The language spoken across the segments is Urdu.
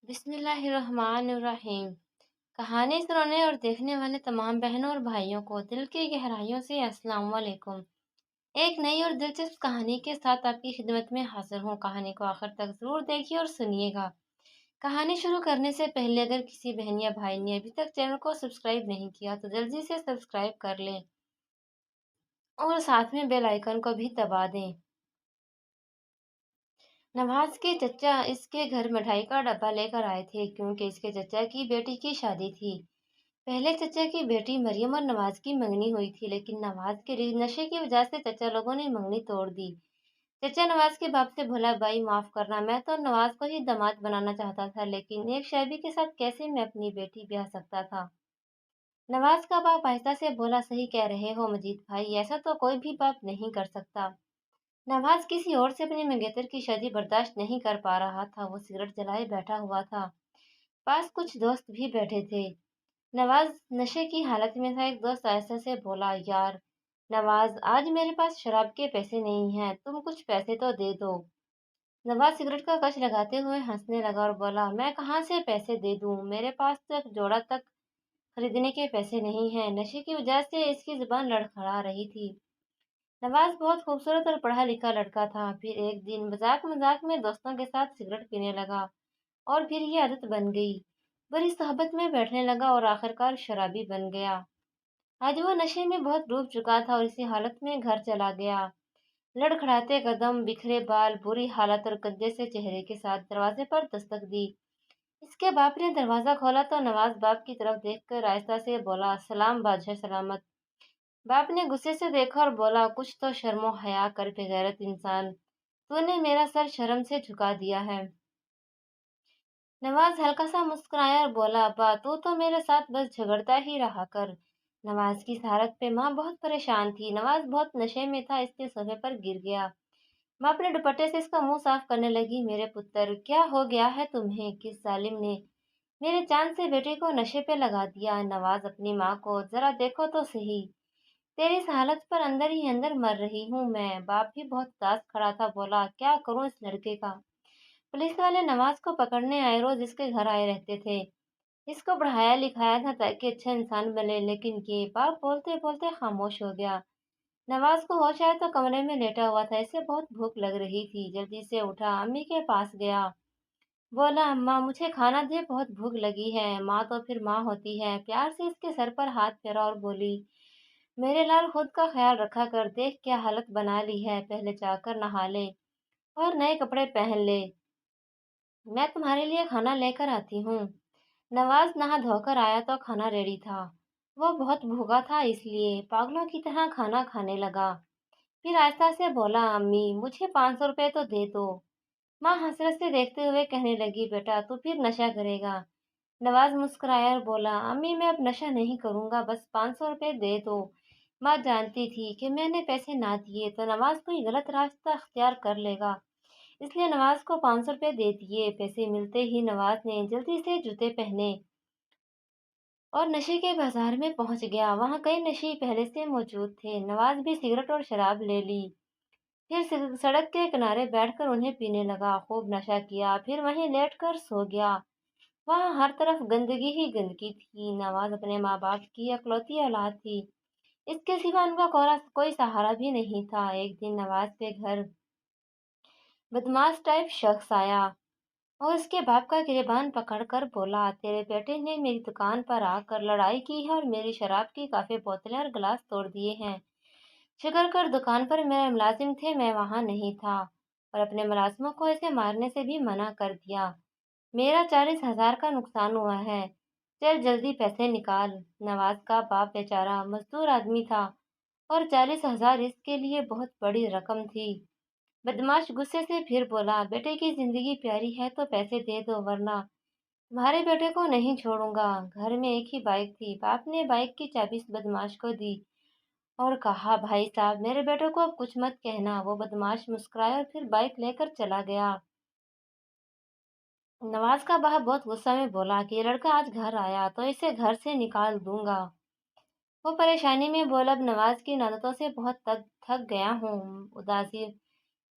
بسم اللہ الرحمن الرحیم۔ کہانی سنانے اور دیکھنے والے تمام بہنوں اور بھائیوں کو دل کی گہرائیوں سے السلام علیکم۔ ایک نئی اور دلچسپ کہانی کے ساتھ آپ کی خدمت میں حاضر ہوں۔ کہانی کو آخر تک ضرور دیکھیے اور سنیے گا۔ کہانی شروع کرنے سے پہلے اگر کسی بہن یا بھائی نے ابھی تک چینل کو سبسکرائب نہیں کیا تو جلدی سے سبسکرائب کر لیں اور ساتھ میں بیل آئیکن کو بھی دبا دیں۔ نواز کے چچا اس کے گھر مٹھائی کا ڈبہ لے کر آئے تھے کیونکہ اس کے چچا کی بیٹی کی شادی تھی۔ پہلے چچا کی بیٹی مریم اور نواز کی منگنی ہوئی تھی، لیکن نواز کے نشے کی وجہ سے چچا لوگوں نے منگنی توڑ دی۔ چچا نواز کے باپ سے بولا، بھائی معاف کرنا، میں تو نواز کو ہی داماد بنانا چاہتا تھا، لیکن ایک شیبی کے ساتھ کیسے میں اپنی بیٹی بیاہ سکتا تھا؟ نواز کا باپ آہستہ سے بولا، صحیح کہہ رہے ہو مجید بھائی، ایسا تو کوئی بھی باپ نہیں کر سکتا۔ نواز کسی اور سے اپنی منگیتر کی شادی برداشت نہیں کر پا رہا تھا۔ وہ سگریٹ جلائے بیٹھا ہوا تھا، پاس کچھ دوست بھی بیٹھے تھے۔ نواز نشے کی حالت میں تھا۔ ایک دوست آہستہ سے بولا، یار نواز، آج میرے پاس شراب کے پیسے نہیں ہیں، تم کچھ پیسے تو دے دو۔ نواز سگریٹ کا کش لگاتے ہوئے ہنسنے لگا اور بولا، میں کہاں سے پیسے دے دوں، میرے پاس تو ایک جوڑا تک خریدنے کے پیسے نہیں ہیں۔ نشے کی وجہ سے اس کی زبان لڑکھڑا رہی تھی۔ نواز بہت خوبصورت اور پڑھا لکھا لڑکا تھا۔ پھر ایک دن مذاق مذاق میں دوستوں کے ساتھ سگریٹ پینے لگا اور پھر یہ عادت بن گئی۔ بری صحبت میں بیٹھنے لگا اور آخرکار شرابی بن گیا۔ آج وہ نشے میں بہت ڈوب چکا تھا اور اسی حالت میں گھر چلا گیا۔ لڑکھڑاتے قدم، بکھرے بال، بری حالت اور گندے سے چہرے کے ساتھ دروازے پر دستک دی۔ اس کے باپ نے دروازہ کھولا تو نواز باپ کی طرف دیکھ کر آہستہ سے بولا، سلام بادشاہ سلامت۔ باپ نے غصے سے دیکھا اور بولا، کچھ تو شرم و حیا کر بے غیرت انسان، تو نے میرا سر شرم سے جھکا دیا ہے۔ نواز ہلکا سا مسکرایا اور بولا، ابا تو میرے ساتھ بس جھگڑتا ہی رہا کر۔ نواز کی اس حالت پہ ماں بہت پریشان تھی۔ نواز بہت نشے میں تھا، اس لیے صوفے پر گر گیا۔ ماں اپنے دوپٹے سے اس کا منہ صاف کرنے لگی، میرے پتر، کیا ہو گیا ہے تمہیں؟ کس ظالم نے میرے چاند سے بیٹے کو نشے پہ لگا دیا؟ نواز اپنی ماں کو ذرا دیکھو تو صحیح، تیری اس حالت پر اندر ہی اندر مر رہی ہوں میں۔ باپ بھی بہت اداس کھڑا تھا، بولا، کیا کروں اس لڑکے کا؟ پولیس والے نواز کو پکڑنے آئے، روز اس کے گھر آئے رہتے تھے، اس کو پڑھایا لکھایا تھا تاکہ اچھا انسان بنے، لیکن یہ باپ بولتے بولتے خاموش ہو گیا۔ نواز کو ہوش آیا تو کمرے میں لیٹا ہوا تھا، اسے بہت بھوک لگ رہی تھی۔ جلدی سے اٹھا، امی کے پاس گیا، بولا، اماں مجھے کھانا دے، بہت بھوک لگی ہے۔ ماں تو پھر ماں ہوتی ہے، پیار سے اس کے سر پر ہاتھ پھیرا اور بولی، میرے لال خود کا خیال رکھا کر، دیکھ کیا حالت بنا لی ہے، پہلے جا کر نہا لے اور نئے کپڑے پہن لے، میں تمہارے لیے کھانا لے کر آتی ہوں۔ نواز نہا دھو کر آیا تو کھانا ریڈی تھا۔ وہ بہت بھوکا تھا، اس لیے پاگلوں کی طرح کھانا کھانے لگا۔ پھر آہستہ سے بولا، امی مجھے 500 روپے تو دے دو۔ ماں حسرت سے دیکھتے ہوئے کہنے لگی، بیٹا تو پھر نشہ کرے گا؟ نواز مسکرایا اور بولا، امی میں اب نشہ نہیں کروں گا، بس 500 روپے دے دو۔ ماں جانتی تھی کہ میں نے پیسے نہ دیے تو نواز کوئی غلط راستہ اختیار کر لے گا، اس لیے نواز کو 500 روپے دے دیے۔ پیسے ملتے ہی نواز نے جلدی سے جوتے پہنے اور نشے کے بازار میں پہنچ گیا۔ وہاں کئی نشی پہلے سے موجود تھے۔ نواز بھی سگریٹ اور شراب لے لی، پھر سڑک کے کنارے بیٹھ کر انہیں پینے لگا، خوب نشہ کیا، پھر وہیں لیٹ کر سو گیا۔ وہاں ہر طرف گندگی ہی گندگی تھی۔ نواز اپنے ماں باپ کی اکلوتی اولاد تھی، اس کے سوا ان کا کوئی سہارا بھی نہیں تھا۔ ایک دن نواز کے گھر بدماش ٹائپ شخص آیا اور اس کے باپ کا گریبان پکڑ کر بولا، تیرے بیٹے نے میری دکان پر آ کر لڑائی کی ہے اور میری شراب کی کافی بوتلیں اور گلاس توڑ دیے ہیں۔ شکر کر دکان پر میرے ملازم تھے، میں وہاں نہیں تھا اور اپنے ملازموں کو اسے مارنے سے بھی منع کر دیا۔ میرا 40,000 کا نقصان ہوا ہے، چل جلدی پیسے نکال۔ نواز کا باپ بیچارہ مزدور آدمی تھا اور 40,000 اس کے لیے بہت بڑی رقم تھی۔ بدماش غصے سے پھر بولا، بیٹے کی زندگی پیاری ہے تو پیسے دے دو، ورنہ تمہارے بیٹے کو نہیں چھوڑوں گا۔ گھر میں ایک ہی بائک تھی، باپ نے بائک کی چابی اس بدماش کو دی اور کہا، بھائی صاحب میرے بیٹے کو اب کچھ مت کہنا۔ وہ بدماش مسکرایا اور پھر بائک لے کر چلا گیا۔ نواز کا باپ بہت غصہ میں بولا کہ یہ لڑکا آج گھر آیا تو اسے گھر سے نکال دوں گا۔ وہ پریشانی میں بولا، اب نواز کی عادتوں سے بہت تھک گیا ہوں۔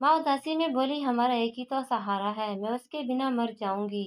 ماں اداسی میں بولی، ہمارا ایک ہی تو سہارا ہے، میں اس کے بنا مر جاؤں گی۔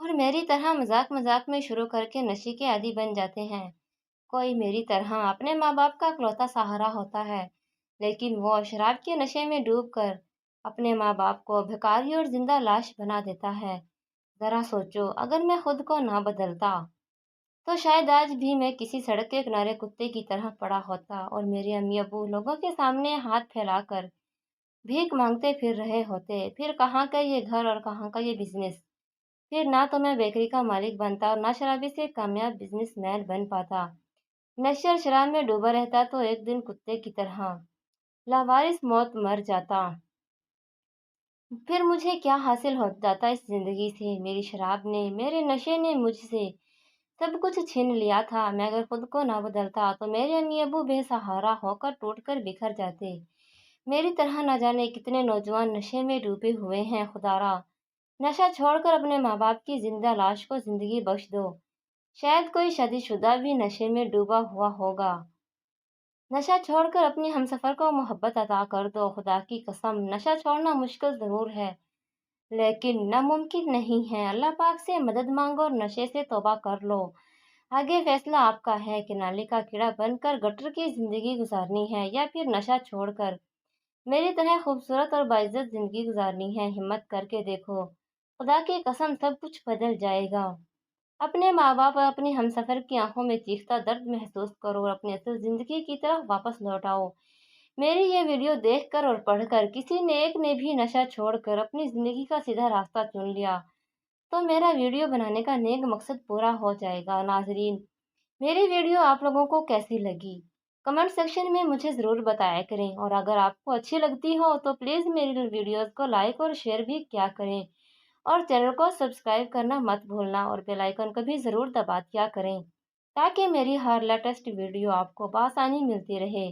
اور میری طرح مذاق مذاق میں شروع کر کے نشے کے عادی بن جاتے ہیں۔ کوئی میری طرح اپنے ماں باپ کا اکلوتا سہارا ہوتا ہے، لیکن وہ شراب کے نشے میں ڈوب کر اپنے ماں باپ کو بھکاری اور زندہ لاش بنا دیتا ہے۔ ذرا سوچو، اگر میں خود کو نہ بدلتا تو شاید آج بھی میں کسی سڑک کے کنارے کتے کی طرح پڑا ہوتا، اور میرے امی ابو لوگوں کے سامنے ہاتھ پھیلا کر بھیک مانگتے پھر رہے ہوتے۔ پھر کہاں کا یہ گھر اور کہاں کا یہ بزنس؟ پھر نہ تو میں بیکری کا مالک بنتا اور نہ شرابی سے کامیاب بزنس مین بن پاتا۔ نشے اور شراب میں ڈوبا رہتا تو ایک دن کتے کی طرح لاوارث موت مر جاتا۔ پھر مجھے کیا حاصل ہو جاتا اس زندگی سے؟ میری شراب نے، میرے نشے نے مجھ سے سب کچھ چھین لیا تھا۔ میں اگر خود کو نہ بدلتا تو میرے امی ابو بے سہارا ہو کر ٹوٹ کر بکھر جاتے۔ میری طرح نہ جانے کتنے نوجوان نشے میں ڈوبے ہوئے ہیں۔ خدارا، نشہ چھوڑ کر اپنے ماں باپ کی زندہ لاش کو زندگی بخش دو۔ شاید کوئی شادی شدہ بھی نشے میں ڈوبا ہوا ہوگا۔ نشہ چھوڑ کر اپنی ہمسفر کو محبت عطا کر دو۔ خدا کی قسم، نشہ چھوڑنا مشکل ضرور ہے، لیکن ناممکن نہیں ہے۔ اللہ پاک سے مدد مانگو اور نشے سے توبہ کر لو۔ آگے فیصلہ آپ کا ہے کہ نالی کا کیڑا بن کر گٹر کی زندگی گزارنی ہے یا پھر نشہ چھوڑ کر میری طرح خوبصورت اور باعزت زندگی گزارنی ہے۔ ہمت کر کے دیکھو، خدا کی قسم سب کچھ بدل جائے گا۔ اپنے ماں باپ اور اپنی ہمسفر کی آنکھوں میں چیختا درد محسوس کرو اور اپنی اصل زندگی کی طرف واپس لوٹ آؤ۔ میری یہ ویڈیو دیکھ کر اور پڑھ کر کسی نے ایک نے بھی نشہ چھوڑ کر اپنی زندگی کا سیدھا راستہ چن لیا تو میرا ویڈیو بنانے کا نیک مقصد پورا ہو جائے گا۔ ناظرین، میری ویڈیو آپ لوگوں کو کیسی لگی؟ کمنٹ سیکشن میں مجھے ضرور بتایا کریں، اور اگر آپ کو اچھی لگتی ہو تو پلیز میری ویڈیوز کو لائک اور شیئر بھی کیا کریں، اور چینل کو سبسکرائب کرنا مت بھولنا، اور بیل آئیکن کو بھی ضرور دبا دیا کریں تاکہ میری ہر لیٹسٹ ویڈیو آپ کو بآسانی ملتی رہے۔